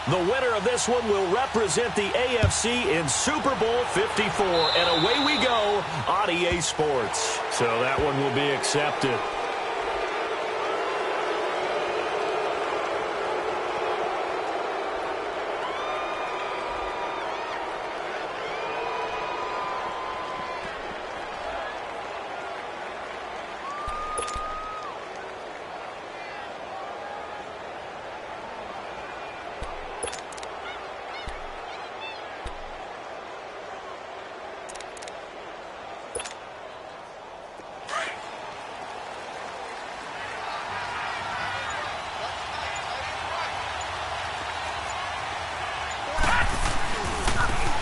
The winner of this one will represent the AFC in Super Bowl 54. And away we go on EA Sports. So that one will be accepted.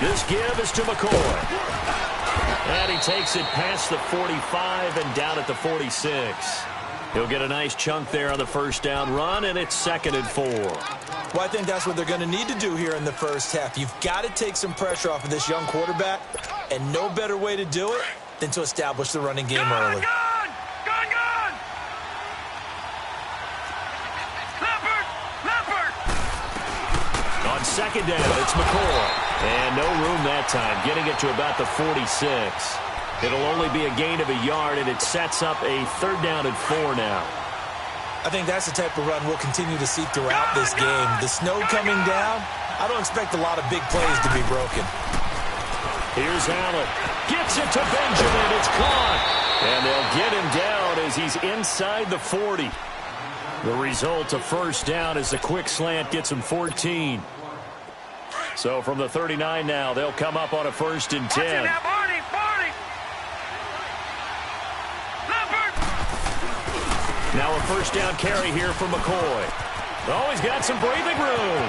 This give is to McCoy. And he takes it past the 45 and down at the 46. He'll get a nice chunk there on the first down run, and it's 2nd and 4. Well, I think that's what they're going to need to do here in the first half. You've got to take some pressure off of this young quarterback, and no better way to do it than to establish the running game early. Gone! Leopard! On 2nd down, it's McCoy. And no room that time, getting it to about the 46. It'll only be a gain of a yard, and it sets up a 3rd down and 4 now. I think that's the type of run we'll continue to see throughout this game. The snow coming down, I don't expect a lot of big plays to be broken. Here's Allen. Gets it to Benjamin. It's caught. And they'll get him down as he's inside the 40. The result, a first down as a quick slant gets him 14. So from the 39 now, they'll come up on a 1st and 10. Now a first down carry here for McCoy. Oh, he's got some breathing room.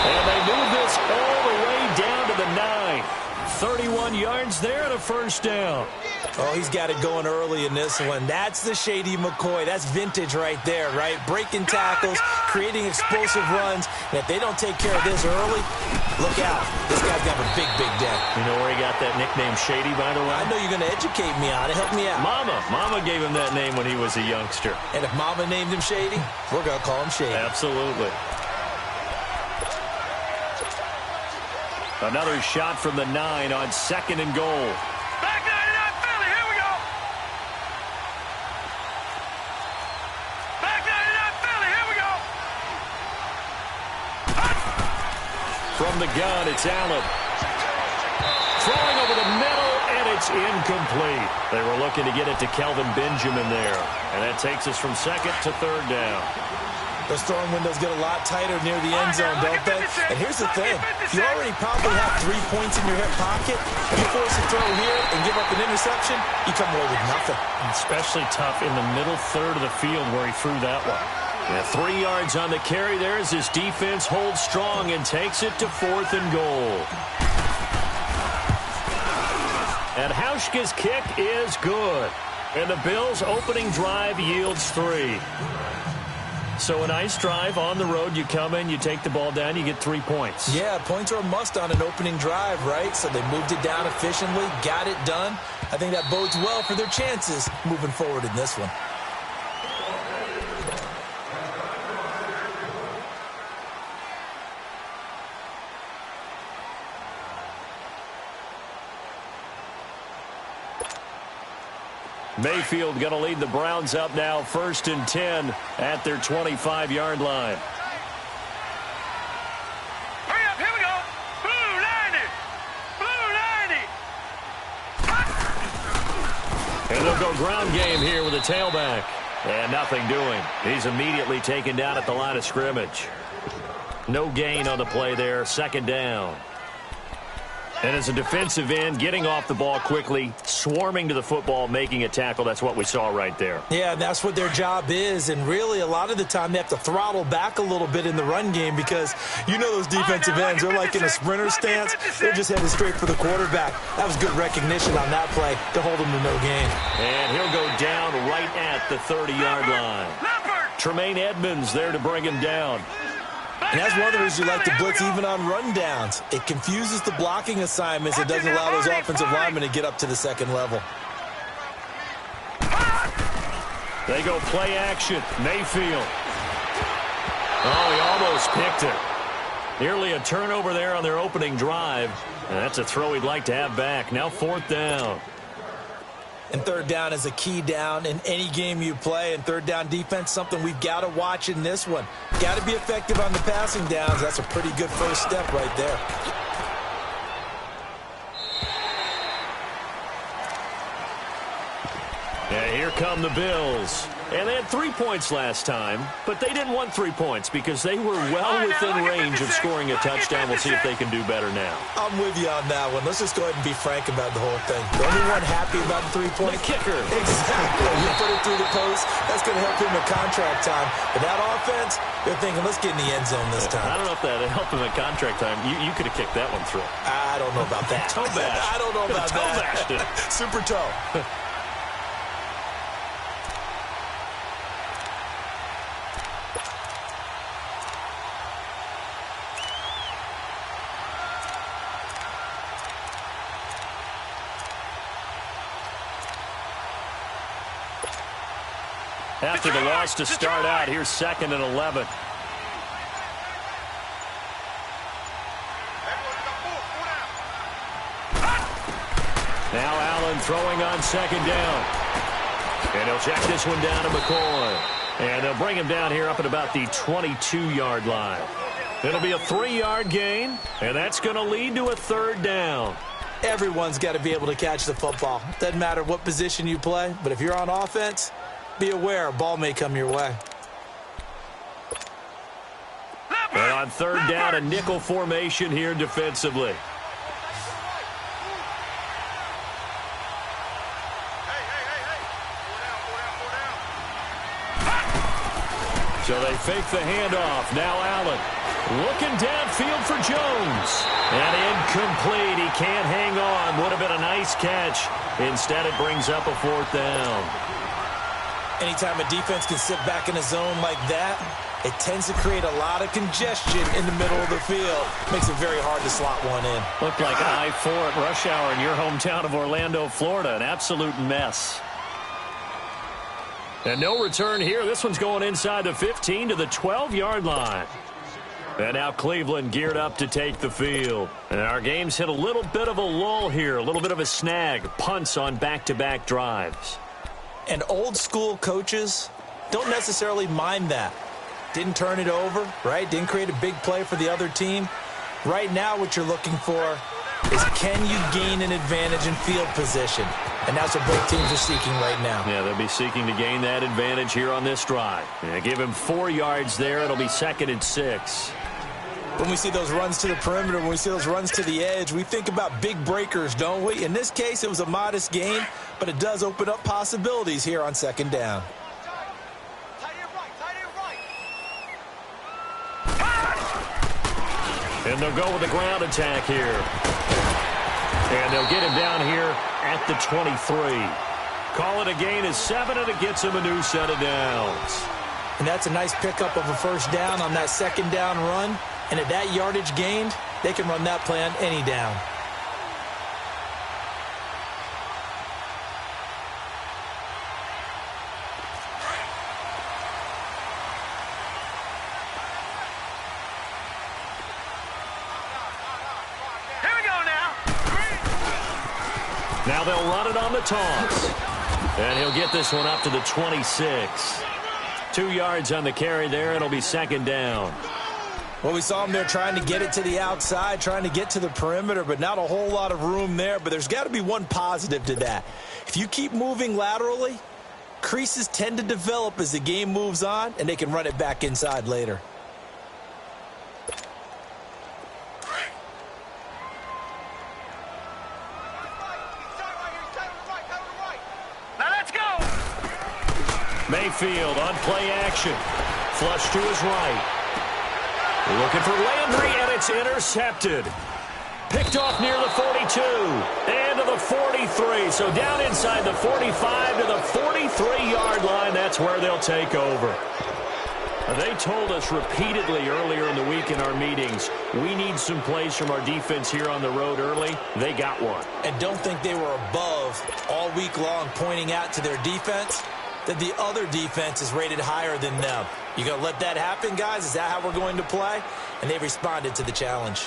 And they move this all the way down to the 9. 31 yards there and a first down. Oh, he's got it going early in this one. That's the Shady McCoy. That's vintage right there, right? Breaking tackles, creating explosive runs. And if they don't take care of this early, look out. This guy's got a big, big day. You know where he got that nickname Shady, by the way? I know you're going to educate me on it. Help me out. Mama gave him that name when he was a youngster. And if Mama named him Shady, we're going to call him Shady. Absolutely. Another shot from the 9 on 2nd and goal. Back 99 Philly, here we go. Back 99 Philly, here we go. From the gun, it's Allen. Throwing over the middle, and it's incomplete. They were looking to get it to Kelvin Benjamin there. And that takes us from 2nd to 3rd down. Those throwing windows get a lot tighter near the end zone, don't they? And here's the thing. You already probably have 3 points in your hip pocket. You force a throw here and give up an interception, you come away with nothing. Especially tough in the middle third of the field where he threw that one. Yeah, 3 yards on the carry there as his defense holds strong and takes it to 4th and goal. And Hauschka's kick is good. And the Bills' opening drive yields 3. So a nice drive on the road. You come in, you take the ball down, you get 3 points. Yeah, points are a must on an opening drive, right? So they moved it down efficiently, got it done. I think that bodes well for their chances moving forward in this one. Mayfield going to lead the Browns up now, 1st and 10 at their 25-yard line. Hurry up, here we go. Blue 90. And they'll go ground game here with a tailback. And nothing doing. He's immediately taken down at the line of scrimmage. No gain on the play there, 2nd down. And as a defensive end, getting off the ball quickly, swarming to the football, making a tackle. That's what we saw right there. Yeah, that's what their job is. And really, a lot of the time, they have to throttle back a little bit in the run game because you know those defensive ends, they're like in a sprinter stance. They're just headed straight for the quarterback. That was good recognition on that play to hold him to no gain. And he'll go down right at the 30-yard line. Tremaine Edmonds there to bring him down. And that's one of the reasons you like to blitz even on rundowns. It confuses the blocking assignments. It doesn't allow those offensive linemen to get up to the 2nd level. They go play action. Mayfield. Oh, he almost picked it. Nearly a turnover there on their opening drive. And that's a throw he'd like to have back. Now 4th down. And 3rd down is a key down in any game you play. And 3rd down defense, something we've got to watch in this one. Got to be effective on the passing downs. That's a pretty good first step right there. And here come the Bills. And they had 3 points last time, but they didn't want 3 points because they were well within range of scoring a touchdown. We'll see if they can do better now. I'm with you on that one. Let's just go ahead and be frank about the whole thing. The only one happy about the 3-point? The kicker. Exactly. You put it through the post. That's going to help him at contract time. But that offense, they're thinking, let's get in the end zone this time. I don't know if that helped him at contract time. You could have kicked that one through. I don't know about that. Toe bash. I don't know about toe that. Bashed it. Super toe. After the loss to start out, here's 2nd and 11. Now Allen throwing on 2nd down. And he'll check this one down to McCoy. And they'll bring him down here up at about the 22-yard line. It'll be a 3-yard gain, and that's going to lead to a 3rd down. Everyone's got to be able to catch the football. Doesn't matter what position you play, but if you're on offense, be aware a ball may come your way. And on 3rd down, a nickel formation here defensively. So they fake the handoff. Now Allen looking downfield for Jones. And incomplete. He can't hang on. Would have been a nice catch. Instead, it brings up a 4th down. Anytime a defense can sit back in a zone like that, it tends to create a lot of congestion in the middle of the field. Makes it very hard to slot one in. Looked like I-4 at rush hour in your hometown of Orlando, Florida. An absolute mess. And no return here. This one's going inside the 15 to the 12-yard line. And now Cleveland geared up to take the field. And our game's hit a little bit of a lull here, a little bit of a snag. Punts on back-to-back drives. And old-school coaches don't necessarily mind that. Didn't turn it over, right? Didn't create a big play for the other team. Right now what you're looking for is can you gain an advantage in field position? And that's what both teams are seeking right now. Yeah, they'll be seeking to gain that advantage here on this drive. Yeah, give him 4 yards there. It'll be 2nd and 6. When we see those runs to the perimeter, when we see those runs to the edge, we think about big breakers, don't we? In this case, it was a modest gain, but it does open up possibilities here on 2nd down. And they'll go with the ground attack here. And they'll get him down here at the 23. Call it a gain of 7, and it gets him a new set of downs. And that's a nice pickup of a 1st down on that 2nd down run. And at that yardage gained, they can run that play on any down. Here we go now. Now they'll run it on the toss. And he'll get this one up to the 26. 2 yards on the carry there. It'll be 2nd down. Well, we saw him there trying to get it to the outside, trying to get to the perimeter, but not a whole lot of room there. But there's got to be one positive to that. If you keep moving laterally, creases tend to develop as the game moves on, and they can run it back inside later. Now let's go. Mayfield on play action. Flush to his right. Looking for Landry, and it's intercepted. Picked off near the 42 and to the 43. So down inside the 45 to the 43-yard line. That's where they'll take over. They told us repeatedly earlier in the week in our meetings, we need some plays from our defense here on the road early. They got one. And don't think they were above all week long pointing out to their defense. that the other defense is rated higher than them. You going to let that happen, guys? Is that how we're going to play? And they responded to the challenge.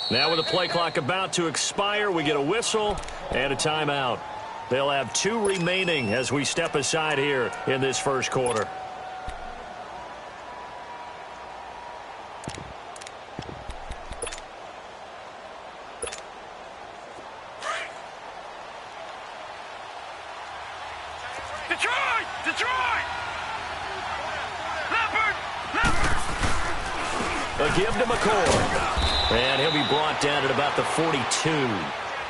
Now with the play clock about to expire, we get a whistle and a timeout. They'll have 2 remaining as we step aside here in this first quarter. Detroit! Leopard! A give to McCoy. And he'll be brought down at about the 42.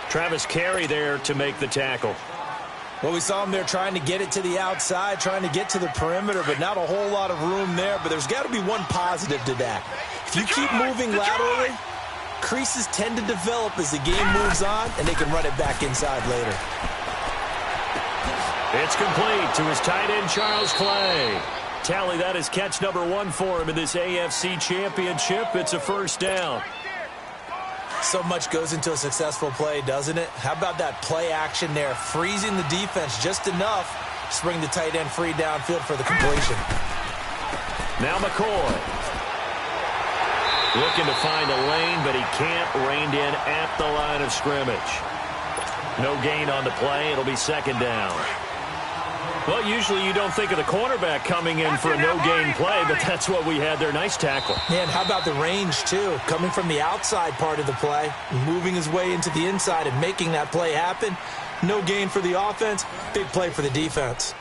Travis Carey there to make the tackle. Well, we saw him there trying to get it to the outside, trying to get to the perimeter, but not a whole lot of room there. But there's got to be one positive to that. If you keep moving laterally, creases tend to develop as the game moves on, and they can run it back inside later. It's complete to his tight end, Charles Clay. Tally, that is catch number 1 for him in this AFC Championship. It's a first down. So much goes into a successful play, doesn't it? How about that play action there, freezing the defense just enough to bring the tight end free downfield for the completion. Now McCoy. Looking to find a lane, but he can't. Reined in at the line of scrimmage. No gain on the play. It'll be second down. Well, usually you don't think of the cornerback coming in for a no-gain play, but that's what we had there. Nice tackle. Yeah, and how about the range, too? Coming from the outside part of the play, moving his way into the inside and making that play happen. No gain for the offense, big play for the defense.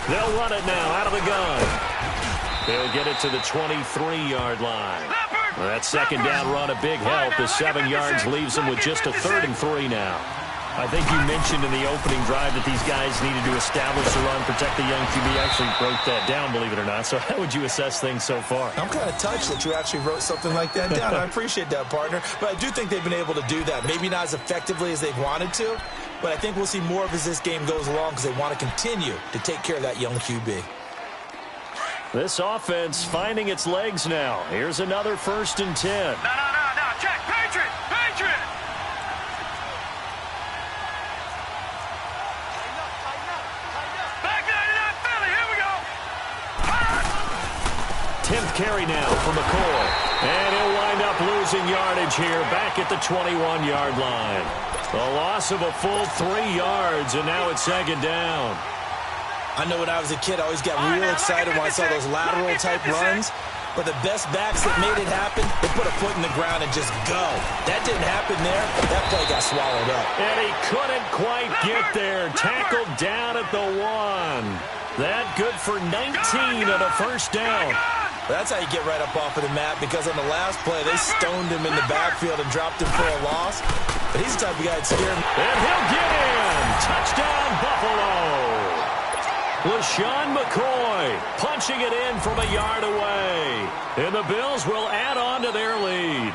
They'll run it now out of the gun. They'll get it to the 23-yard line. That second down run a big help as 7 yards leaves them with just a 3rd and 3 now. I think you mentioned in the opening drive that these guys needed to establish the run, protect the young QB. Actually wrote that down, believe it or not. So how would you assess things so far? I'm kind of touched that you actually wrote something like that down. I appreciate that, partner. But I do think they've been able to do that. Maybe not as effectively as they've wanted to, but I think we'll see more of as this game goes along because they want to continue to take care of that young QB. This offense finding its legs now. Here's another 1st and 10. No. Check. Patriot. Back 99, Philly. Here we go. 10th carry now for McCoy. And he'll wind up losing yardage here back at the 21-yard line. A loss of a full 3 yards, and now it's second down. I know when I was a kid, I always got real excited when I saw those lateral-type runs. But the best backs that made it happen, they put a foot in the ground and just go. That didn't happen there. That play got swallowed up. And he couldn't quite get there. Tackled down at the 1. That good for 19 and a first down. That's how you get right up off of the mat, because on the last play, they stoned him in the backfield and dropped him for a loss. But he's the type of guy that scared him. And he'll get in. Touchdown, Buffalo. LaShawn McCoy punching it in from a yard away. And the Bills will add on to their lead.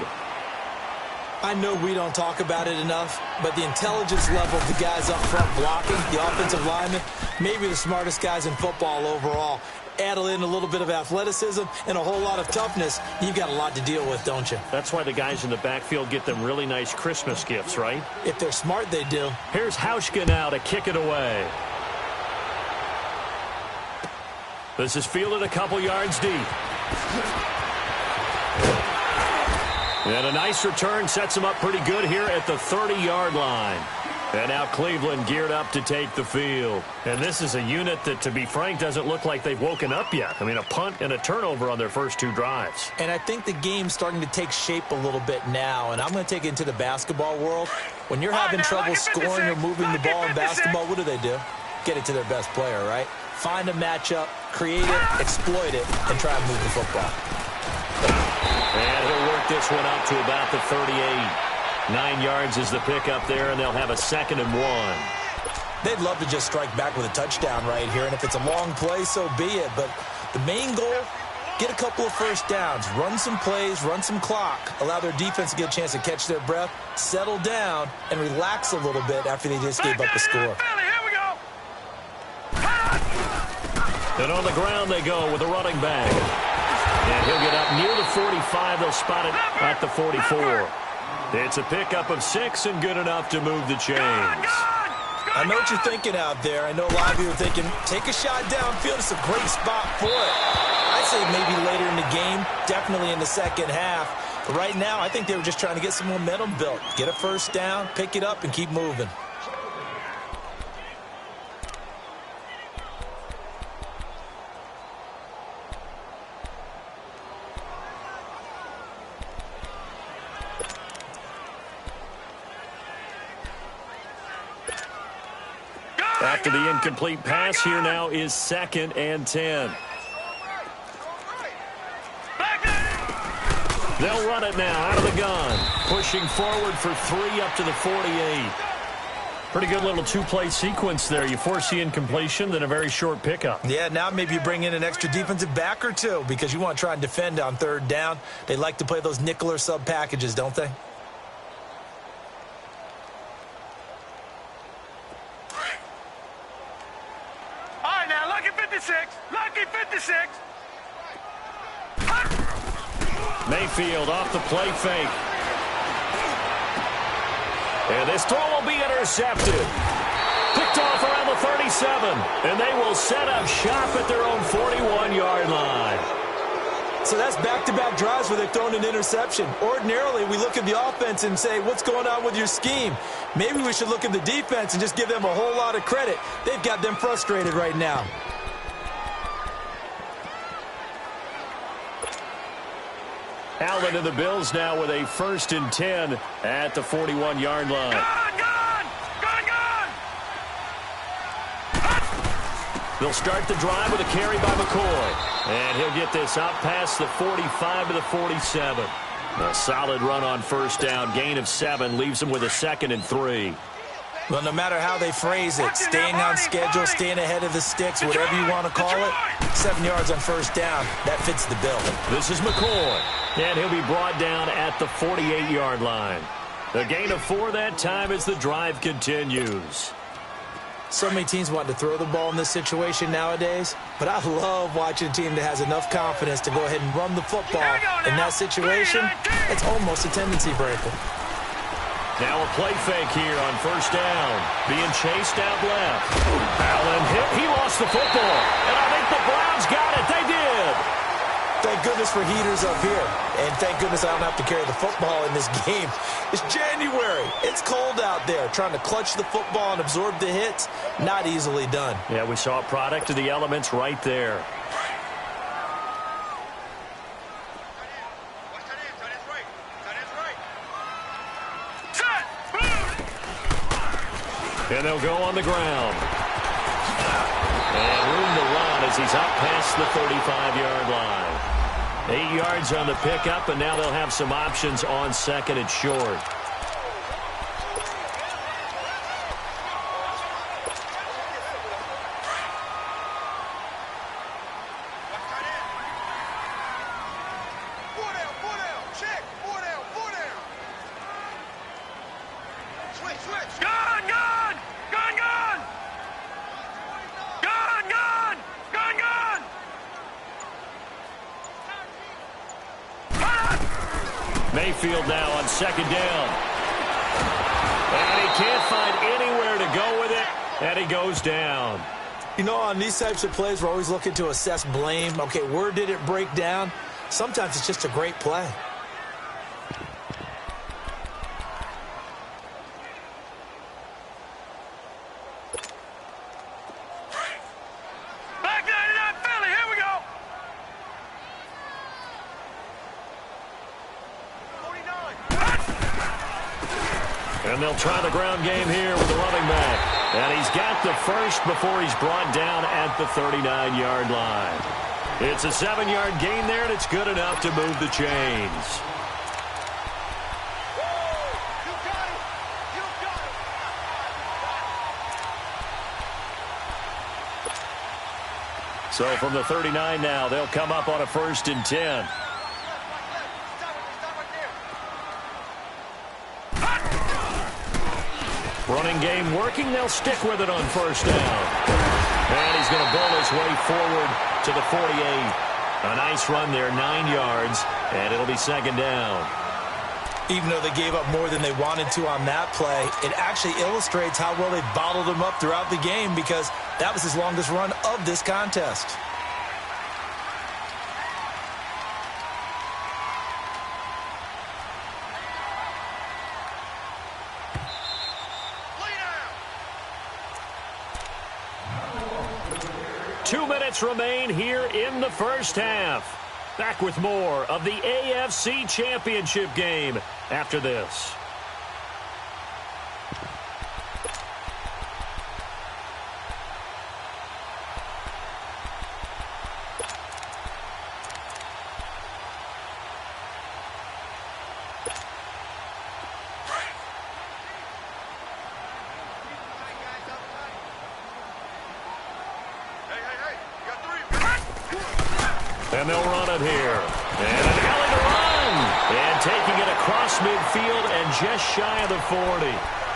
I know we don't talk about it enough, but the intelligence level of the guys up front blocking, the offensive linemen, maybe the smartest guys in football overall. Add in a little bit of athleticism and a whole lot of toughness, you've got a lot to deal with, don't you? That's why the guys in the backfield get them really nice Christmas gifts, right? If they're smart, they do. Here's Hauschka now to kick it away. This is fielded a couple yards deep. And a nice return sets him up pretty good here at the 30-yard line. And now Cleveland geared up to take the field. And this is a unit that, to be frank, doesn't look like they've woken up yet. I mean, a punt and a turnover on their first two drives. And I think the game's starting to take shape a little bit now. And I'm going to take it into the basketball world. When you're having trouble scoring or moving the ball in basketball, what do? Get it to their best player, right? Find a matchup, create it, exploit it, and try and move the football. And he'll work this one up to about the 38. 9 yards is the pickup there, and they'll have a 2nd and 1. They'd love to just strike back with a touchdown right here, and if it's a long play, so be it. But the main goal, get a couple of first downs, run some plays, run some clock, allow their defense to get a chance to catch their breath, settle down, and relax a little bit after they just gave up the score. And on the ground they go with a running back. And he'll get up near the 45. They'll spot it at the 44. It's a pickup of 6 and good enough to move the chains. I know what you're thinking out there. I know a lot of you are thinking, take a shot downfield. It's a great spot for it. I'd say maybe later in the game, definitely in the second half. But right now, I think they were just trying to get some momentum built. Get a first down, pick it up, and keep moving. After the incomplete pass, here now is 2nd and 10. They'll run it now out of the gun. Pushing forward for 3 up to the 48. Pretty good little two-play sequence there. You force the incompletion, then a very short pickup. Yeah, now maybe you bring in an extra defensive back or two because you want to try and defend on 3rd down. They like to play those nickel or sub packages, don't they? Lucky 56. Mayfield off the play fake. And this throw will be intercepted. Picked off around the 37. And they will set up shop at their own 41-yard line. So that's back-to-back drives where they've thrown an interception. Ordinarily, we look at the offense and say, what's going on with your scheme? Maybe we should look at the defense and just give them a whole lot of credit. They've got them frustrated right now. Allen and the Bills now with a 1st and 10 at the 41-yard line. Gone! They'll start the drive with a carry by McCoy. And he'll get this up past the 45 to the 47. A solid run on 1st down. Gain of 7 leaves them with a 2nd and 3. Well, no matter how they phrase it, staying on schedule, staying ahead of the sticks, whatever you want to call it, 7 yards on 1st down, that fits the bill. This is McCoy, and he'll be brought down at the 48-yard line. A gain of 4 that time as the drive continues. So many teams want to throw the ball in this situation nowadays, but I love watching a team that has enough confidence to go ahead and run the football. In that situation, it's almost a tendency breaker. Now a play fake here on 1st down. Being chased out left. Allen hit. He lost the football. And I think the Browns got it. They did. Thank goodness for heaters up here. And thank goodness I don't have to carry the football in this game. It's January. It's cold out there. Trying to clutch the football and absorb the hits, not easily done. Yeah, we saw a product of the elements right there. And they'll go on the ground. And room to run as he's up past the 35-yard line. 8 yards on the pickup, and now they'll have some options on 2nd and short. Mayfield now on 2nd down. And he can't find anywhere to go with it, and he goes down. You know, on these types of plays, we're always looking to assess blame. Okay, where did it break down? Sometimes it's just a great play. And they'll try the ground game here with the running back. And he's got the first before he's brought down at the 39-yard line. It's a 7-yard gain there, and it's good enough to move the chains. So from the 39 now, they'll come up on a 1st and 10. Running game working. They'll stick with it on 1st down. And he's going to bowl his way forward to the 48. A nice run there, 9 yards, and it'll be 2nd down. Even though they gave up more than they wanted to on that play, it actually illustrates how well they bottled them up throughout the game because that was his longest run of this contest. Remain here in the first half. Back with more of the AFC Championship game after this. And they'll run it here. And an alley to run. And taking it across midfield and just shy of the 40.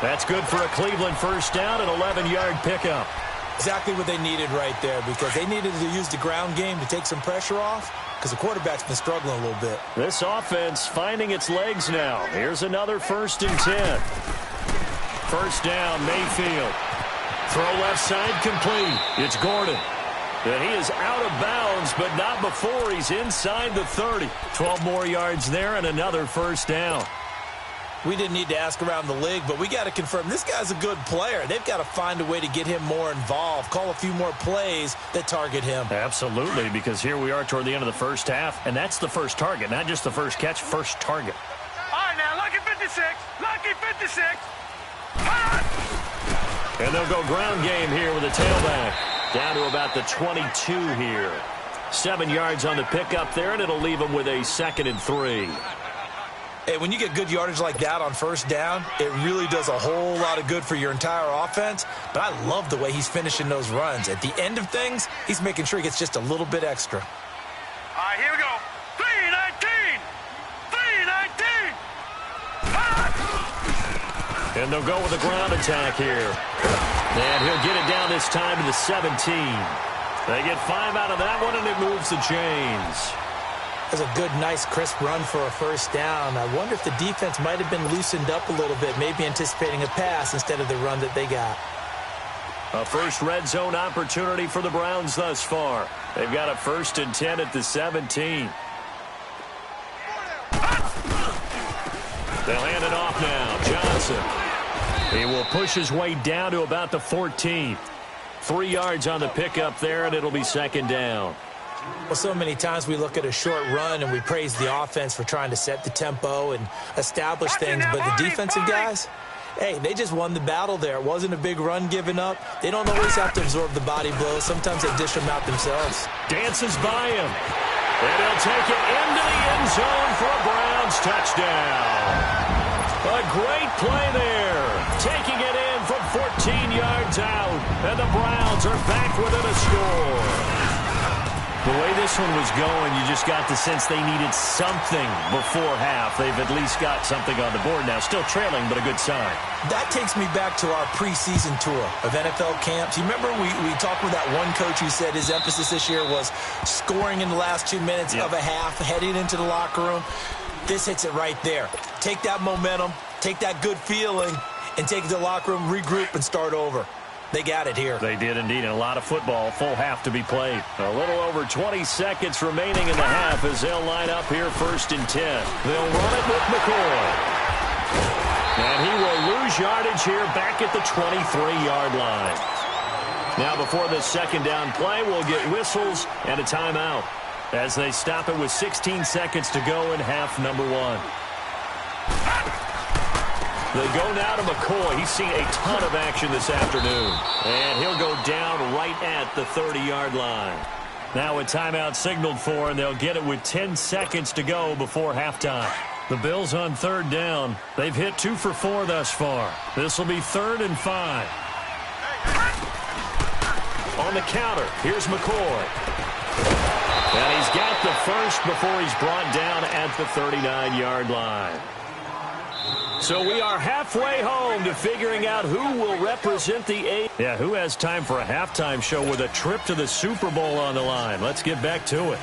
That's good for a Cleveland 1st down, an 11-yard pickup. Exactly what they needed right there because they needed to use the ground game to take some pressure off because the quarterback's been struggling a little bit. This offense finding its legs now. Here's another 1st and 10. 1st down, Mayfield. Throw left side complete. It's Gordon. And he is out of bounds, but not before he's inside the 30. 12 more yards there and another 1st down. We didn't need to ask around the league, but we got to confirm this guy's a good player. They've got to find a way to get him more involved, call a few more plays that target him. Absolutely, because here we are toward the end of the first half, and that's the first target, not just the first catch, first target. All right, now, lucky 56. Lucky 56. And they'll go ground game here with a tailback. Down to about the 22 here. 7 yards on the pickup there, and it'll leave them with a 2nd and 3. Hey, when you get good yardage like that on 1st down, it really does a whole lot of good for your entire offense. But I love the way he's finishing those runs. At the end of things, he's making sure he gets just a little bit extra. All right, here we go. 319. 319. And they'll go with a ground attack here. And he'll get it down this time to the 17. They get 5 out of that one, and it moves the chains. That's a good, nice, crisp run for a 1st down. I wonder if the defense might have been loosened up a little bit, maybe anticipating a pass instead of the run that they got. A first red zone opportunity for the Browns thus far. They've got a 1st and 10 at the 17. They'll hand it off now. Johnson. He will push his way down to about the 14. 3 yards on the pickup there, and it'll be 2nd down. Well, so many times we look at a short run and we praise the offense for trying to set the tempo and establish things, but the defensive guys, hey, they just won the battle there. It wasn't a big run given up. They don't always have to absorb the body blows. Sometimes they dish them out themselves. Dances by him. And he'll take it into the end zone for a Browns touchdown. A great play there. Taking it in from 14 yards out. And the Browns are back within a score. The way this one was going, you just got the sense they needed something before half. They've at least got something on the board now. Still trailing, but a good sign. That takes me back to our preseason tour of NFL camps. You remember we talked with that one coach who said his emphasis this year was scoring in the last 2 minutes of a half, heading into the locker room. This hits it right there. Take that momentum, take that good feeling, and take it to the locker room, regroup, and start over. They got it here. They did indeed, and a lot of football, full half to be played. A little over 20 seconds remaining in the half as they'll line up here 1st and 10. They'll run it with McCoy. And he will lose yardage here back at the 23-yard line. Now before this 2nd down play, we'll get whistles and a timeout as they stop it with 16 seconds to go in half number 1. They go now to McCoy. He's seen a ton of action this afternoon. And he'll go down right at the 30-yard line. Now a timeout signaled for, and they'll get it with 10 seconds to go before halftime. The Bills on third down. They've hit 2 for 4 thus far. This will be 3rd and 5. On the counter, here's McCoy. And he's got the first before he's brought down at the 39-yard line. So we are halfway home to figuring out who will represent the eight. Yeah, who has time for a halftime show with a trip to the Super Bowl on the line? Let's get back to it.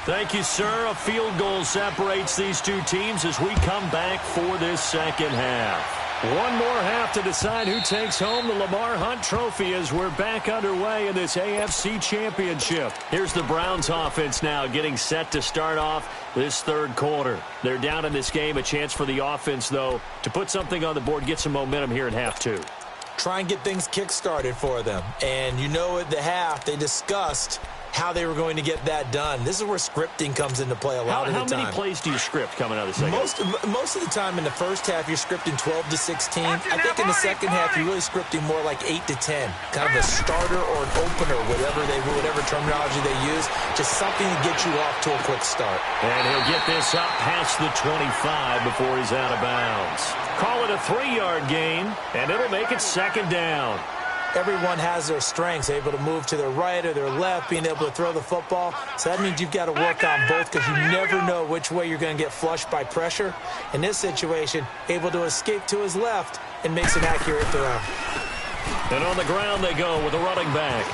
Thank you, sir. A field goal separates these two teams as we come back for this second half. One more half to decide who takes home the Lamar Hunt Trophy as we're back underway in this AFC Championship. Here's the Browns offense now getting set to start off this third quarter. They're down in this game. A chance for the offense, though, to put something on the board, get some momentum here in half two. Try and get things kick-started for them. And you know at the half they discussed how they were going to get that done. This is where scripting comes into play a lot of the time. How many plays do you script coming out of the second? Most of the time in the first half, you're scripting 12 to 16. I think in the second half, you're really scripting more like 8 to 10. Kind of a starter or an opener, whatever terminology they use. Just something to get you off to a quick start. And he'll get this up past the 25 before he's out of bounds. Call it a 3-yard gain, and it'll make it second down. Everyone has their strengths, able to move to their right or their left, being able to throw the football. So that means you've got to work on both because you never know which way you're going to get flushed by pressure. In this situation, able to escape to his left and makes an accurate throw. And on the ground they go with a running back.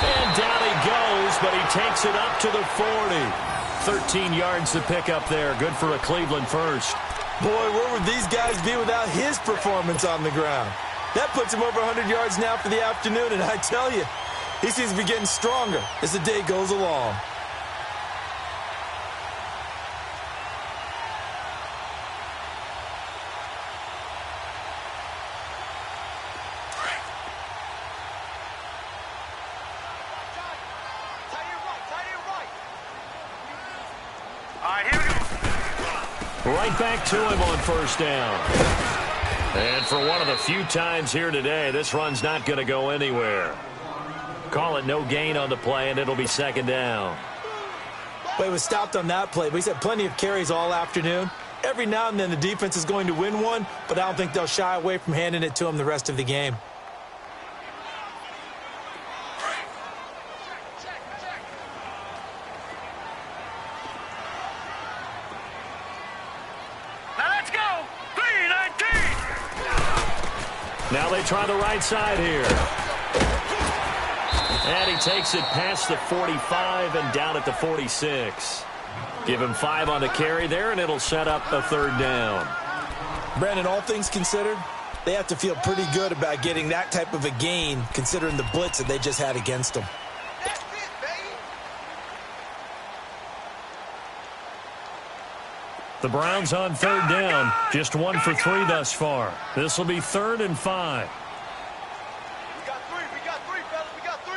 And down he goes, but he takes it up to the 40. 13 yards to pick up there. Good for a Cleveland first. Boy, where would these guys be without his performance on the ground? That puts him over 100 yards now for the afternoon, and I tell you, he seems to be getting stronger as the day goes along. All right, here we go. Right back to him on first down. And for one of the few times here today, this run's not going to go anywhere. Call it no gain on the play, and it'll be second down. Well, he was stopped on that play, but he's had plenty of carries all afternoon. Every now and then the defense is going to win one, but I don't think they'll shy away from handing it to him the rest of the game. Now they try the right side here. And he takes it past the 45 and down at the 46. Give him 5 on the carry there, and it'll set up a third down. Brandon, all things considered, they have to feel pretty good about getting that type of a gain, considering the blitz that they just had against them. The Browns on third down, just 1 for 3 thus far. This will be 3rd and 5. We got three, fellas, we got 3.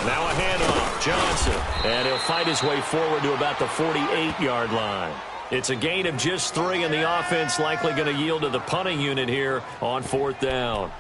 Now a handoff, Johnson. And he'll fight his way forward to about the 48-yard line. It's a gain of just 3, and the offense likely going to yield to the punting unit here on 4th down.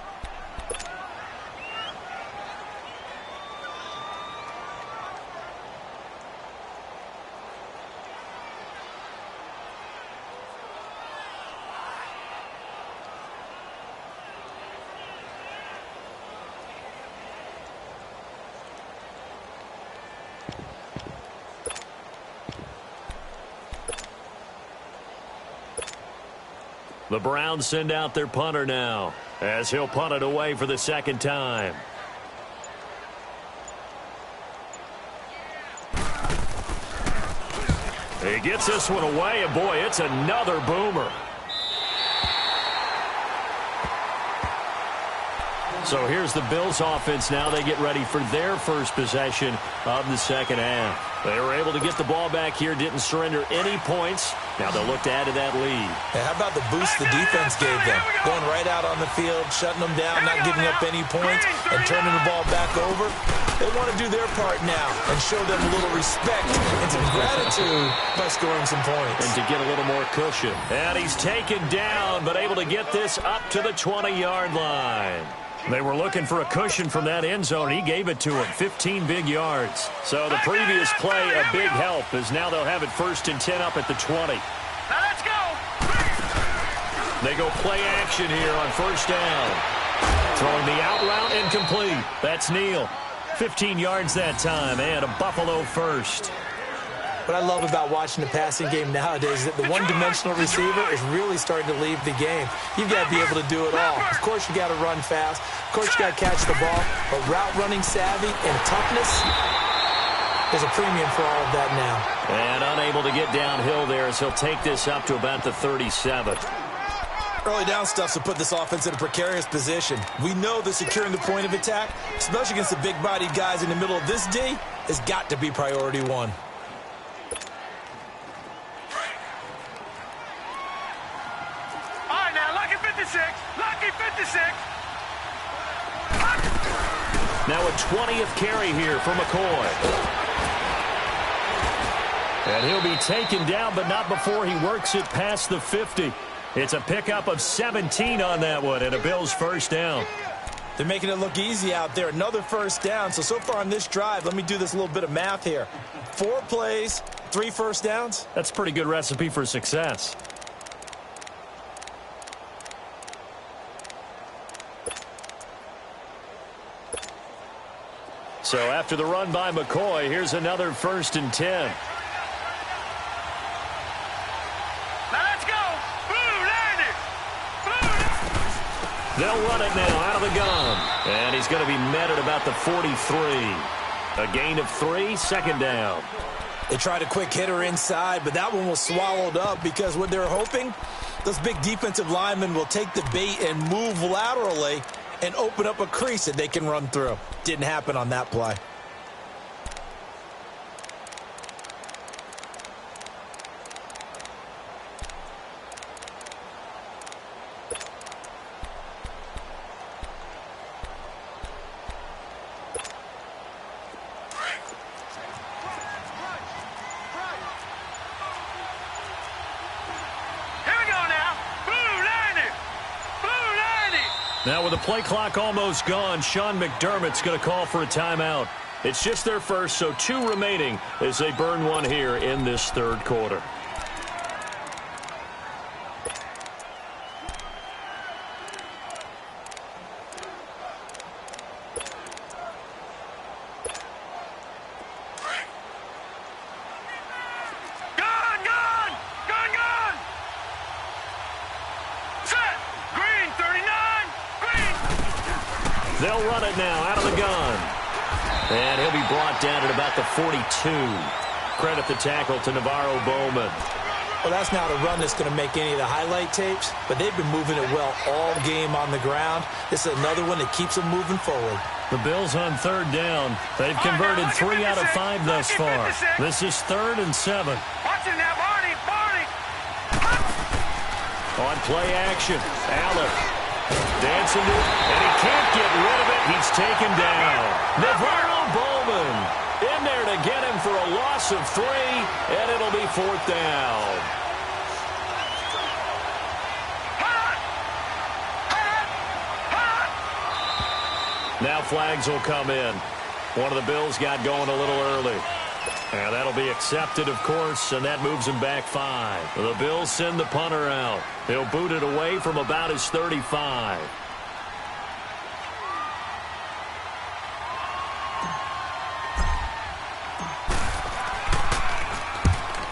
The Browns send out their punter now as he'll punt it away for the second time. He gets this one away, and boy, it's another boomer. So here's the Bills offense now. They get ready for their first possession of the second half. They were able to get the ball back here, didn't surrender any points. Now they'll look to add to that lead. And how about the boost the defense gave them? Going right out on the field, shutting them down, not giving up any points, and turning the ball back over. They want to do their part now and show them a little respect and some gratitude by scoring some points. And to get a little more cushion. And he's taken down, but able to get this up to the 20-yard line. They were looking for a cushion from that end zone. He gave it to him, 15 big yards. So the previous play, a big help, as now they'll have it 1st and 10 up at the 20. Now let's go. They go play action here on 1st down. Throwing the out route incomplete. That's Neal. 15 yards that time, and a Buffalo first. What I love about watching the passing game nowadays is that the one-dimensional receiver is really starting to leave the game. You've got to be able to do it all. Of course, you got to run fast. Of course, you got to catch the ball. But route running savvy and toughness, there's a premium for all of that now. And unable to get downhill there as he'll take this up to about the 37. Early down stuff to put this offense in a precarious position. We know that securing the point of attack, especially against the big-bodied guys in the middle of this D, has got to be priority one. Lucky 56. Now a 20th carry here for McCoy. And he'll be taken down, but not before he works it past the 50. It's a pickup of 17 on that one, and a Bills first down. They're making it look easy out there. Another first down. So far on this drive, let me do this little bit of math here. 4 plays, 3 first downs. That's a pretty good recipe for success. So after the run by McCoy, here's another 1st and 10. Now let's go. Blue, land it. Blue. They'll run it now out of the gun. And he's going to be met at about the 43. A gain of 3, 2nd down. They tried a quick hitter inside, but that one was swallowed up because what they're hoping, those big defensive linemen will take the bait and move laterally and open up a crease that they can run through. Didn't happen on that play. Now with the play clock almost gone, Sean McDermott's going to call for a timeout. It's just their first, so 2 remaining as they burn one here in this 3rd quarter. They'll run it now out of the gun. And he'll be brought down at about the 42. Credit the tackle to Navarro Bowman. Well, that's not a run that's going to make any of the highlight tapes, but they've been moving it well all game on the ground. This is another one that keeps them moving forward. The Bills on 3rd down. They've converted 3 out of 5 thus far. This is 3rd and 7. Watch it now, Barney. On play action, Allen dancing to it, and he can't get rid of it. He's taken down. Navarro Bowman in there to get him for a loss of 3, and it'll be 4th down. Now flags will come in. One of the Bills got going a little early. And that'll be accepted, of course, and that moves him back 5. The Bills send the punter out. He'll boot it away from about his 35.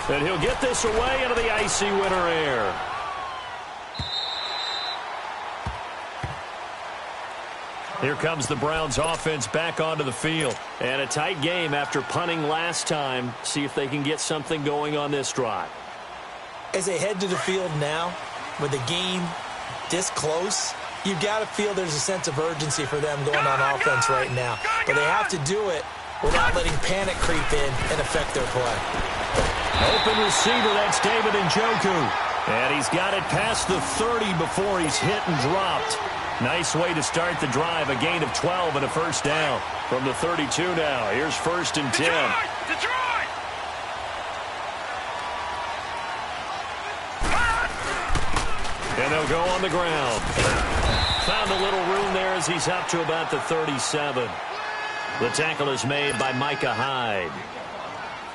And he'll get this away into the icy winter air. Here comes the Browns offense back onto the field. And a tight game after punting last time. See if they can get something going on this drive. As they head to the field now, with the game this close, You've got to feel there's a sense of urgency for them going on offense right now. But they have to do it without letting panic creep in and affect their play. Open receiver, that's David Njoku. And he's got it past the 30 before he's hit and dropped. Nice way to start the drive, a gain of 12 and a first down. From the 32 now, here's 1st and 10. Detroit! And they'll go on the ground. Found a little room there as he's up to about the 37. The tackle is made by Micah Hyde.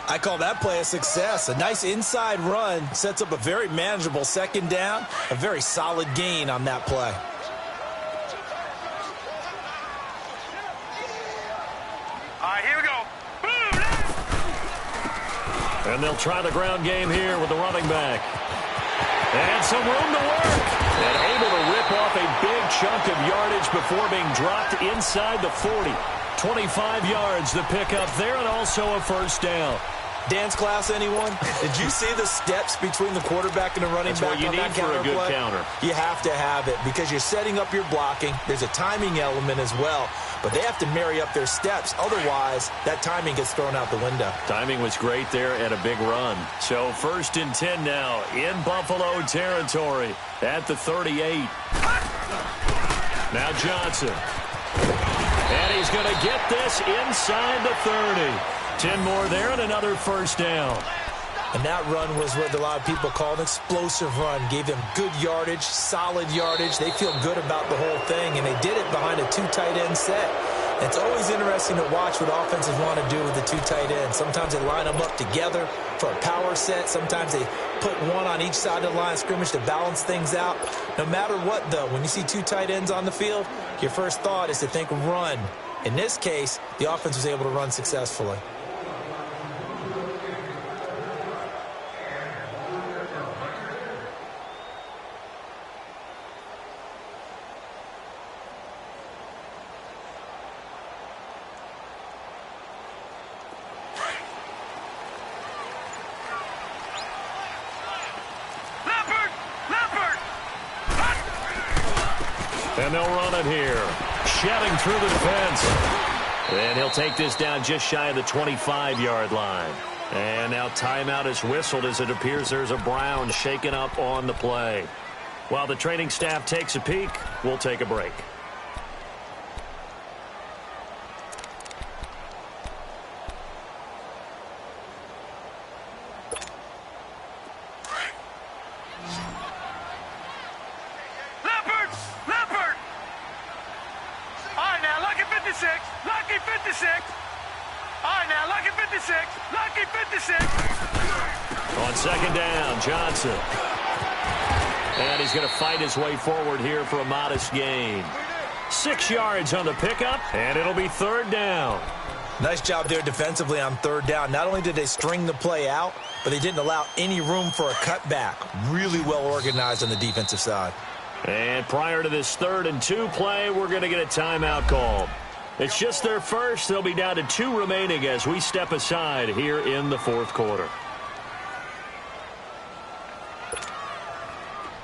I call that play a success. A nice inside run sets up a very manageable 2nd down. A very solid gain on that play. All right, here we go. Boom! And they'll try the ground game here with the running back. And some room to work. And able to rip off a big chunk of yardage before being dropped inside the 40. 25 yards to pick up there, and also a first down. Dance class, anyone? Did you see the steps between the quarterback and the running That's back what you on need that for a good play? counter. You have to have it because you're setting up your blocking. There's a timing element as well, but they have to marry up their steps. Otherwise, that timing gets thrown out the window. Timing was great there and a big run. So 1st and 10 now in Buffalo territory at the 38. Now Johnson. And he's going to get this inside the 30. 10 more there and another first down. And that run was what a lot of people call an explosive run. Gave them good yardage, solid yardage. They feel good about the whole thing, and they did it behind a 2 tight end set. It's always interesting to watch what offenses want to do with the 2 tight ends. Sometimes they line them up together for a power set. Sometimes they put one on each side of the line of scrimmage to balance things out. No matter what, though, when you see 2 tight ends on the field, your first thought is to think run. In this case, the offense was able to run successfully. And they'll run it here. Shedding through the defense. And he'll take this down just shy of the 25-yard line. And now timeout is whistled as it appears there's a Brown shaken up on the play. While the training staff takes a peek, we'll take a break. On 2nd down, Johnson. And he's going to fight his way forward here for a modest gain. 6 yards on the pickup, and it'll be 3rd down. Nice job there defensively on 3rd down. Not only did they string the play out, but they didn't allow any room for a cutback. Really well organized on the defensive side. And prior to this 3rd and 2 play, we're going to get a timeout called. It's just their first. They'll be down to 2 remaining as we step aside here in the 4th quarter.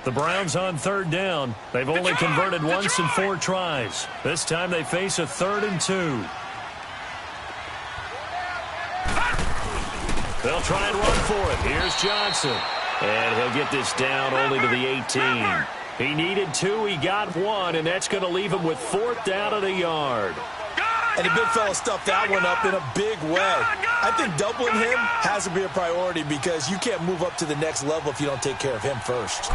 The Browns on 3rd down. They've only converted once in 4 tries. This time they face a 3rd and 2. They'll try and run for it. Here's Johnson. And he'll get this down only to the 18. He needed 2. He got 1, and that's going to leave him with 4th down and a yard. And the big fella stuffed that one up in a big way. I think doubling him has to be a priority because you can't move up to the next level if you don't take care of him first.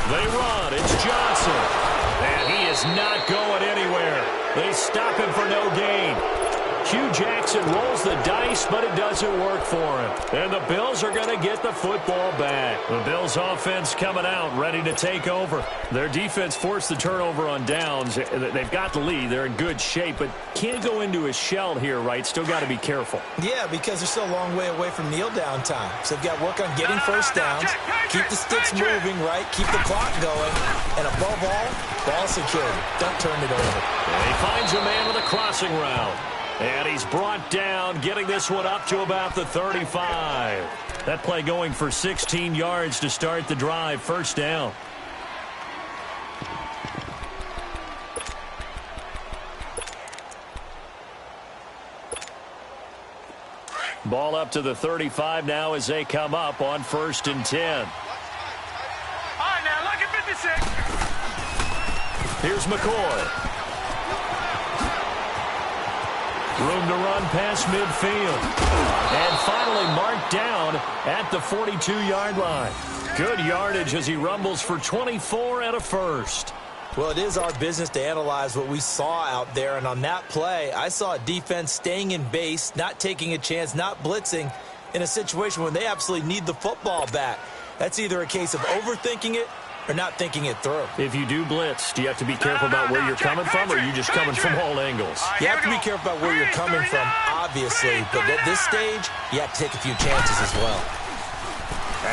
They run. It's Johnson. And he is not going anywhere. They stop him for no gain. Hugh Jackson rolls the dice, but it doesn't work for him. And the Bills are going to get the football back. The Bills offense coming out, ready to take over. Their defense forced the turnover on downs. They've got the lead. They're in good shape, but can't go into a shell here, right? Still got to be careful. Yeah, because they're still a long way away from kneel down time. So they've got to work on getting first downs, keep the sticks moving, right? Keep the clock going. And above all, ball security. Don't turn it over. And he finds a man with a crossing route. And he's brought down, getting this one up to about the 35. That play going for 16 yards to start the drive. First down. Ball up to the 35 now as they come up on 1st and 10. All right, now, look at 56. Here's McCoy. Room to run past midfield. And finally marked down at the 42-yard line. Good yardage as he rumbles for 24 and a first. Well, it is our business to analyze what we saw out there, and on that play, I saw a defense staying in base, not taking a chance, not blitzing, in a situation where they absolutely need the football back. That's either a case of overthinking it or not thinking it through. If you do blitz, do you have to be careful about where you're coming from, or are you just coming from all angles? You have to be careful about where you're coming from, obviously, but at this stage, you have to take a few chances as well.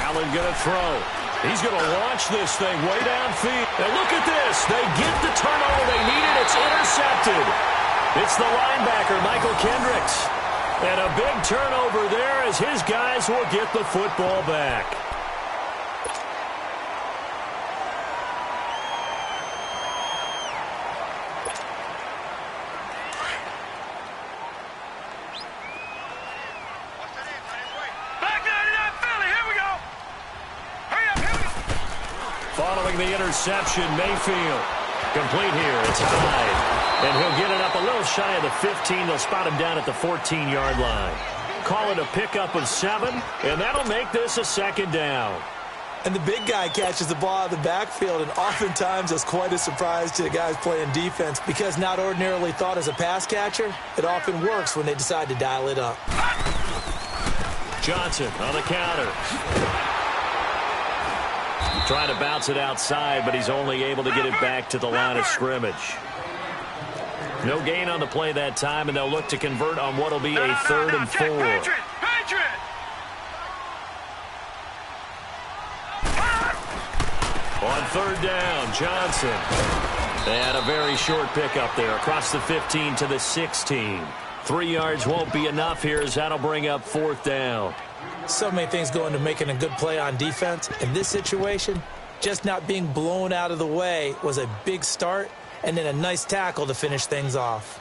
Allen going to throw. He's going to launch this thing way downfield. And look at this. They get the turnover they needed. It's intercepted. It's the linebacker, Michael Kendricks. And a big turnover there as his guys will get the football back. Following the interception, Mayfield. Complete here. It's Hyde. And he'll get it up a little shy of the 15. They'll spot him down at the 14-yard line. Call it a pickup of 7, and that'll make this a 2nd down. And the big guy catches the ball out of the backfield, and oftentimes it's quite a surprise to the guys playing defense because not ordinarily thought as a pass catcher, it often works when they decide to dial it up. Johnson on the counter. Trying to bounce it outside, but he's only able to get it back to the line of scrimmage. No gain on the play that time, and they'll look to convert on what will be a 3rd and 4. On 3rd down, Johnson. And a very short pickup there across the 15 to the 16. 3 yards won't be enough here as that'll bring up 4th down. So many things go into making a good play on defense. In this situation, just not being blown out of the way was a big start, and then a nice tackle to finish things off.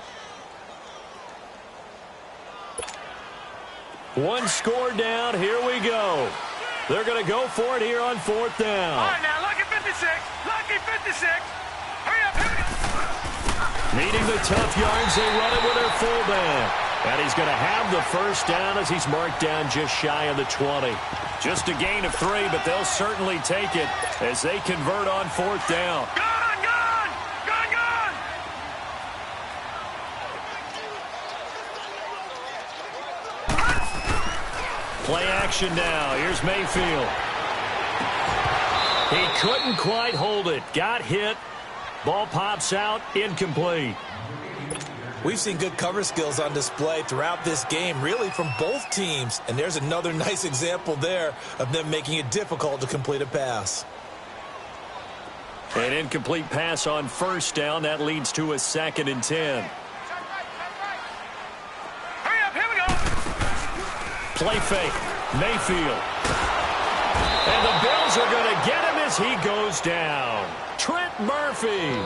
One score down. Here we go. They're going to go for it here on 4th down. All right, now, lucky 56. Lucky 56. Hurry up, hurry up. Needing the tough yards, they run it with their fullback. And he's going to have the 1st down as he's marked down just shy of the 20. Just a gain of 3, but they'll certainly take it as they convert on 4th down. Gone, gone, gone, gone. Play action now. Here's Mayfield. He couldn't quite hold it. Got hit. Ball pops out. Incomplete. We've seen good cover skills on display throughout this game, really from both teams. And there's another nice example there of them making it difficult to complete a pass. An incomplete pass on 1st down. That leads to a 2nd and 10. Hurry up, here we go. Play fake. Mayfield. And the Bills are going to get him as he goes down. Trent Murphy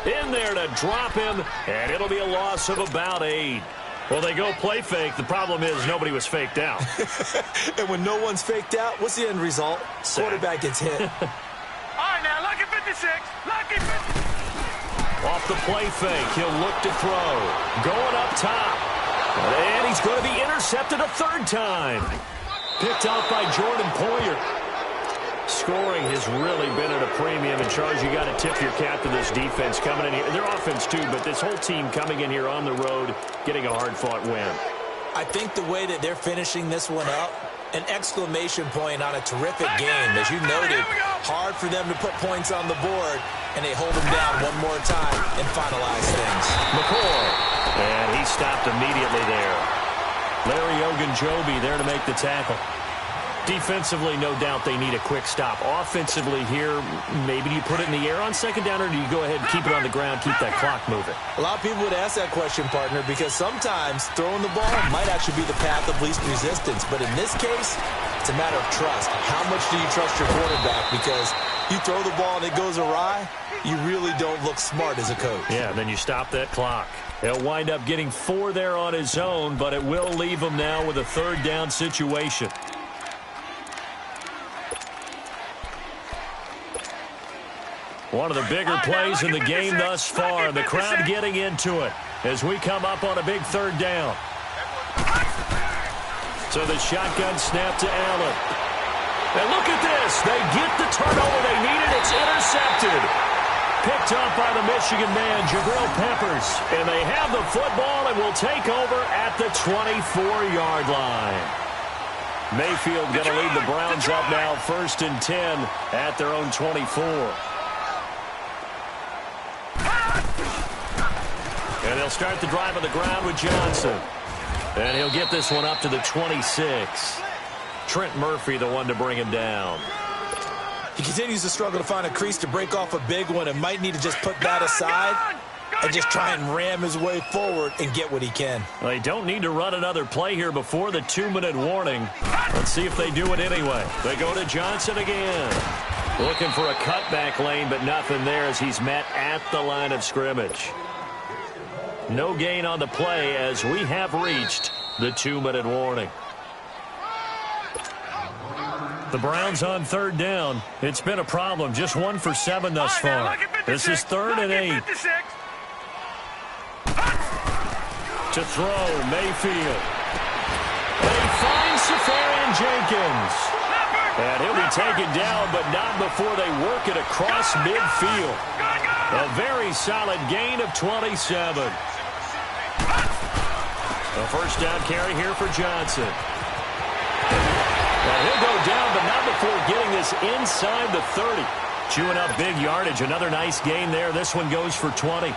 in there to drop him, and it'll be a loss of about 8. Well, they go play fake. The problem is nobody was faked out. And when no one's faked out, what's the end result? Sack. Quarterback gets hit. All right, now, lucky 56. Lucky 56. Off the play fake, he'll look to throw. Going up top. And he's going to be intercepted a 3rd time. Picked out by Jordan Poyer. Scoring has really been at a premium. And, Charles, you got to tip your cap to this defense coming in here. Their offense, too, but this whole team coming in here on the road, getting a hard-fought win. I think the way that they're finishing this one up, an exclamation point on a terrific game. As you noted, hard for them to put points on the board, and they hold them down one more time and finalize things. McCoy, and he stopped immediately there. Larry Ogunjobi there to make the tackle. Defensively, no doubt they need a quick stop. Offensively here, maybe do you put it in the air on 2nd down, or do you go ahead and keep it on the ground, keep that clock moving? A lot of people would ask that question, partner, because sometimes throwing the ball might actually be the path of least resistance. But in this case, it's a matter of trust. How much do you trust your quarterback? Because You throw the ball and it goes awry, you really don't look smart as a coach. Yeah, then you stop that clock. He'll wind up getting 4 there on his own, but it will leave him now with a third down situation. One of the bigger plays in the game thus far. The crowd getting into it as we come up on a big third down. So the shotgun snap to Allen. And look at this. They get the turnover they needed. It's intercepted. Picked up by the Michigan man, Jabril Peppers. And they have the football and will take over at the 24-yard line. Mayfield going to lead the Browns up now 1st and 10 at their own 24. And they'll start the drive on the ground with Johnson. And he'll get this one up to the 26. Trent Murphy, the one to bring him down. He continues to struggle to find a crease to break off a big one and might need to just put that aside and just try and ram his way forward and get what he can. Well, they don't need to run another play here before the 2-minute warning. Let's see if they do it anyway. They go to Johnson again. Looking for a cutback lane, but nothing there as he's met at the line of scrimmage. No gain on the play as we have reached the 2-minute warning. The Browns on third down. It's been a problem. Just 1 for 7 thus far. This is 3rd and 8. To throw, Mayfield. And he finds Safarian Jenkins. And he'll be taken down, but not before they work it across midfield. A very solid gain of 27. A first down carry here for Johnson. And he'll go down, but not before getting this inside the 30. Chewing up big yardage. Another nice gain there. This one goes for 20.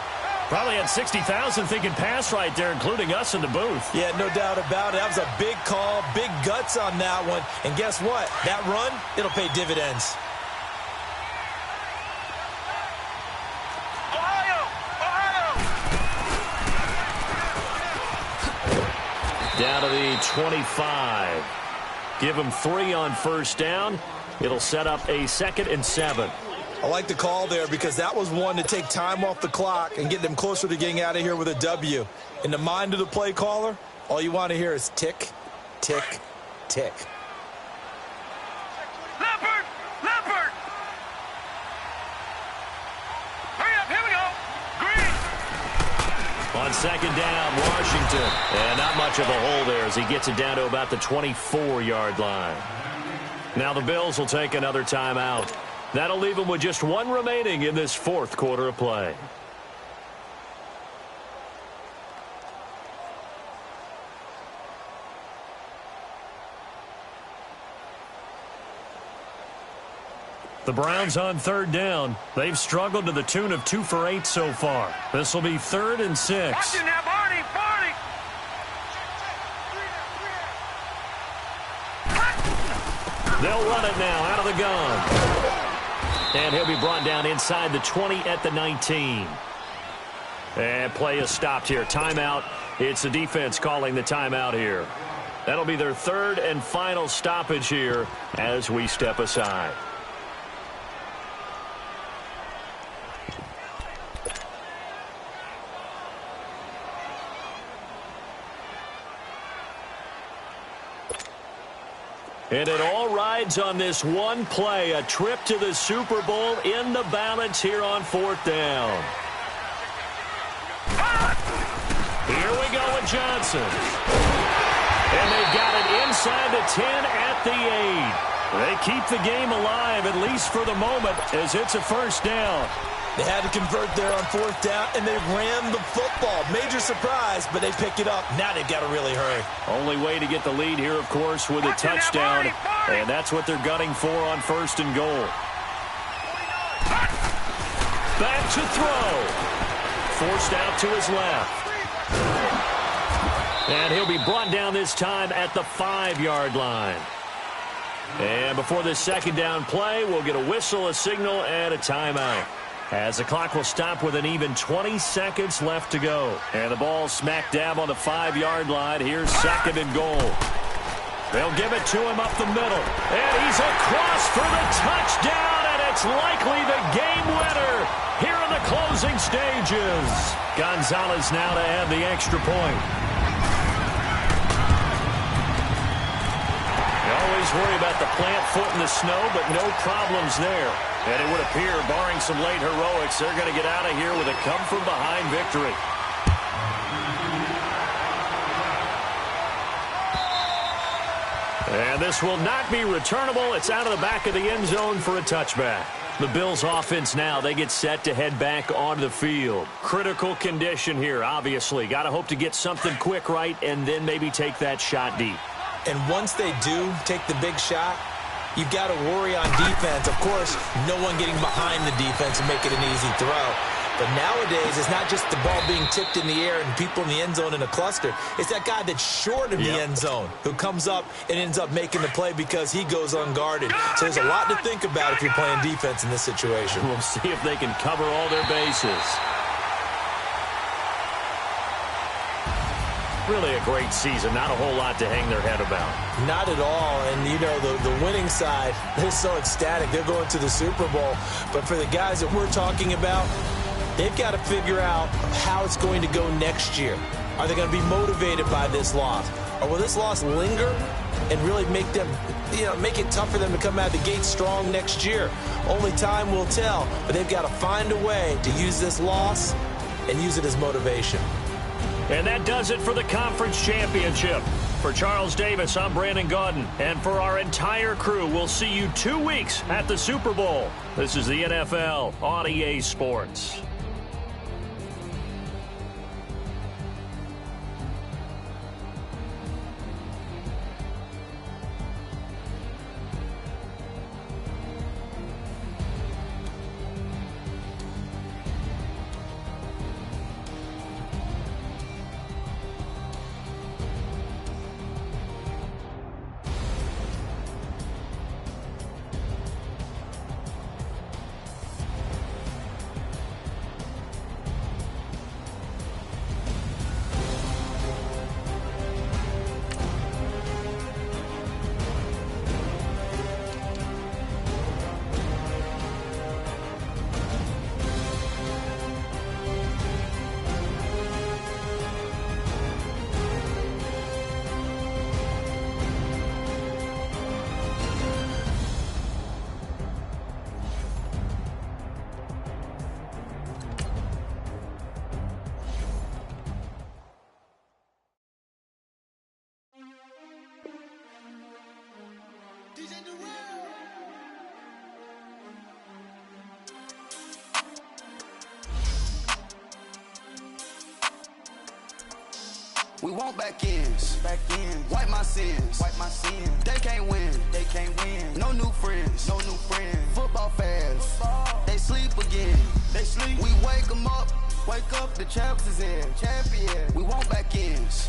Probably had 60,000 thinking pass right there, including us in the booth. Yeah, no doubt about it. That was a big call, big guts on that one. And guess what? That run, it'll pay dividends. Down to the 25. Give him 3 on first down. It'll set up a 2nd and 7. I like the call there because that was one to take time off the clock and get them closer to getting out of here with a W. In the mind of the play caller, all you want to hear is tick, tick, tick. Leopard! Leopard! Hurry up, here we go! Green! On second down, Washington. And not much of a hole there as he gets it down to about the 24-yard line. Now the Bills will take another timeout. That'll leave them with just 1 remaining in this 4th quarter of play. The Browns on third down. They've struggled to the tune of 2 for 8 so far. This will be 3rd and 6. Watch it now, Barney! Barney! They'll run it now out of the gun. And he'll be brought down inside the 20 at the 19. And play is stopped here. Timeout. It's the defense calling the timeout here. That'll be their 3rd and final stoppage here as we step aside. And it all rides on this one play, a trip to the Super Bowl in the balance here on 4th down. Here we go with Johnson. And they've got it inside the 10 at the 8. They keep the game alive, at least for the moment, as it's a first down. They had to convert there on 4th down, and they ran the football. Major surprise, but they pick it up. Now they've got to really hurry. Only way to get the lead here, of course, with a touchdown. And that's what they're gunning for on 1st and goal. Back to throw. Forced out to his left. And he'll be brought down this time at the 5-yard line. And before this second down play, we'll get a whistle, a signal, and a timeout. As the clock will stop with an even 20 seconds left to go. And the ball smack dab on the 5-yard line. Here's 2nd and goal. They'll give it to him up the middle. And he's across for the touchdown, and it's likely the game winner here in the closing stages. Gonzalez now to add the extra point. You always worry about the plant foot in the snow, but no problems there. And it would appear, barring some late heroics, they're going to get out of here with a come-from-behind victory. And this will not be returnable. It's out of the back of the end zone for a touchback. The Bills offense now, they get set to head back onto the field. Critical condition here, obviously. Got to hope to get something quick right and then maybe take that shot deep. And once they do take the big shot, you've got to worry on defense. Of course, no one getting behind the defense and make it an easy throw. But nowadays, it's not just the ball being tipped in the air and people in the end zone in a cluster. It's that guy that's short of the end zone who comes up and ends up making the play because he goes unguarded. So there's a lot to think about if you're playing defense in this situation. We'll see if they can cover all their bases. Really a great season. Not a whole lot to hang their head about. Not at all. And, you know, the winning side, they're so ecstatic. They're going to the Super Bowl. But for the guys that we're talking about, they've got to figure out how it's going to go next year. Are they going to be motivated by this loss? Or will this loss linger and really make them, make it tough for them to come out of the gate strong next year? Only time will tell. But they've got to find a way to use this loss and use it as motivation. And that does it for the conference championship. For Charles Davis, I'm Brandon Gaudin. And for our entire crew, we'll see you 2 weeks at the Super Bowl. This is the NFL on EA Sports. We want back ends. Wipe my sins. They can't win. No new friends. Football fans. They sleep again. We wake them up. The champs is in. Champion. We want back ends.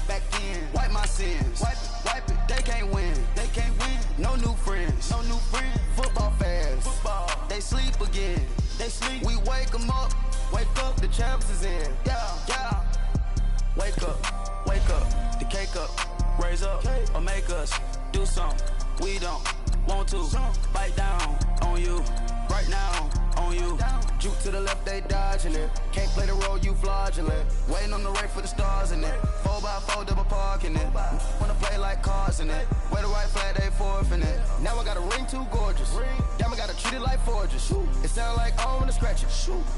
Wipe my sins. Wipe it. They can't win. No new friends. Football fans. They sleep again. We wake them up. The champs is in. Yeah. Wake up, the cake up, raise up, or make us do something we don't want to. Bite down on you, right now on you. Juke to the left, they dodging it. Can't play the role, you fraudulent. Waiting on the right for the stars in it. 4x4 double parking it. Wanna play like cars in it. Wear the right flag, they forfeiting it. Now I got a ring too gorgeous. Damn, I gotta treat it like forges. It sound like I don't wanna scratch it.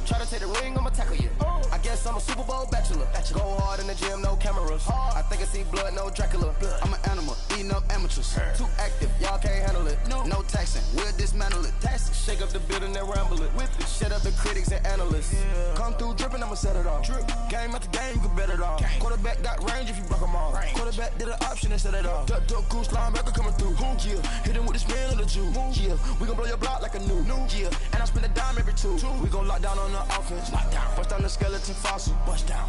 Try to take the ring, I'ma tackle you. I guess I'm a Super Bowl bachelor. Go hard in the gym, no cameras. I think I see blood, no Dracula. I'm an animal, eating up amateurs. Too active, y'all can't handle it. No taxing, we'll dismantle it. Shake up the building and ramble it. Whip it, shut up the critics and analysts. Come through dripping, I'ma set it off. Game after game, you can bet it off. Quarterback got range if you broke them off. Quarterback did an option and set it off. Duck, goose, linebacker coming through. Yeah, hit him with the spin of the Jew. Yeah, we gon' blow your block like a new. Yeah, and I spend a dime every two. We gon' lock down on the offense. Bust down the skeleton fossil.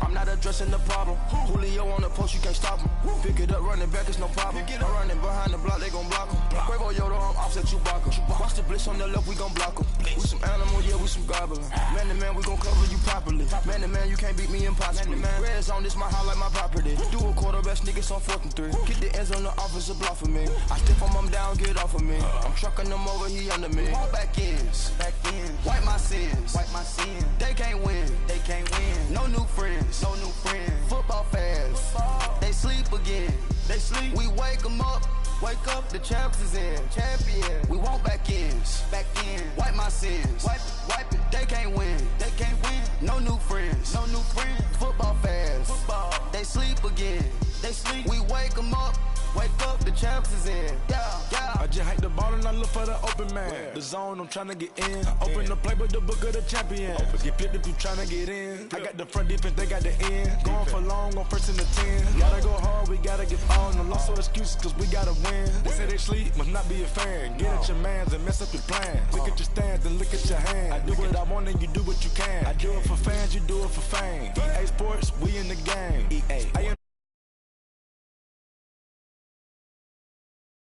I'm not addressing the problem. Julio on the post, you can't stop him. Pick it up, running back, it's no problem. I'm running behind the block, they gon' block him. Quavo Yoda, I'm offset Chewbacca. Watch the blitz on the left, we gon' block him. We some animal, yeah, we some goblin. Man to man, we gon' cover you properly. Man to man, you can't beat me impossibly. Red zone, this my house like my property. Do a quarterback much niggas on 4th and 3. Get the ends on the officer block for me. I stiff him, I'm down, get off of me. I'm trucking them over, he under me. All back ends, wipe my sins, They can't win, No new friends, Football fast, they sleep again. We wake them up, the champs is in. Champion, we want back ends, wipe my sins, wipe it. They can't win, No new friends, Football fast, they sleep again. We wake them up, the champs is in. I just hike the ball and I look for the open man. The zone, I'm tryna get in. Open the playbook, the book of the champion. Get flipped if you tryna get in. I got the front defense, they got the end. Going for long, on first and the 10. Gotta go hard, we gotta get on. No loss or excuses, cause we gotta win. They say they sleep, must not be a fan. Get at your mans and mess up your plans. Look at your stands and look at your hands. I do what I want and you do what you can. I do it for fans, you do it for fame. EA Sports, we in the game. I am